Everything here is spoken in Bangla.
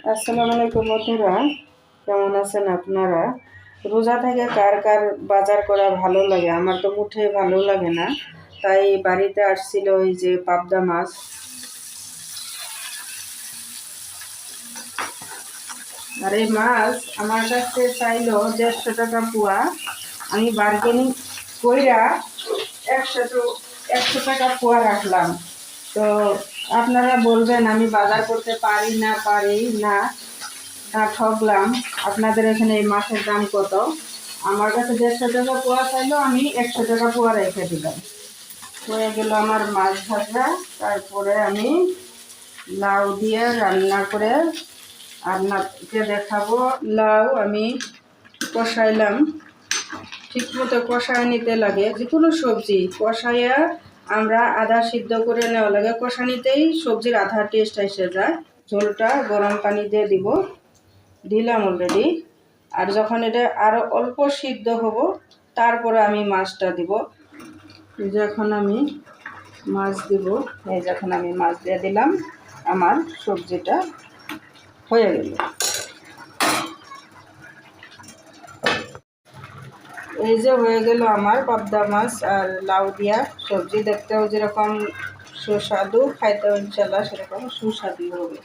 আসসালামু আলাইকুম বন্ধুরা, কেমন আছেন আপনারা? রোজা থেকে কার কার বাজার করা ভালো লাগে? আমার তো মুঠে ভালো লাগে না, তাই বাড়িতে আসছিল ওই যে পাবদা মাছ। আর এই মাছ আমার কাছে চাইলো 150 টাকা পোয়া। আমি বার্গেনিং কইরা 100 টাকা পোয়া রাখলাম। তো আপনারা বলবেন আমি বাজার করতে পারি না ঠকলাম। আপনাদের এখানে এই মাছের দাম কত? আমার কাছে 150 টাকা পোয়া চাইলো, আমি 100 টাকা পোয়া রেখে দিলাম। হয়ে গেল আমার মাছ ভাজা। তারপরে আমি লাউ দিয়ে রান্না করে আপনাকে দেখাবো। লাউ আমি কষাইলাম, ঠিক মতো কষায় নিতে লাগে। যে কোনো সবজি কষাইয়া আমরা আধা সিদ্ধ করে নেওয়া লাগে, কষানিতেই সবজির আধা টেস্ট এসে যায়। ঝোলটা গরম পানি দিয়ে দিলাম অলরেডি। আর যখন এটা আরও অল্প সিদ্ধ হব তারপরে আমি মাছটা দিব। যখন আমি মাছ দিব, যখন আমি মাছ দিয়ে দিলাম, আমার সবজিটা হয়ে গেল। এই যে হয়ে গেল আমার পাবদা মাছ আর লাউ দিয়া সবজি। দেখতেও যেরকম সুস্বাদু, খাইতেও ইনশাল্লাহ সেরকম সুস্বাদু হবে।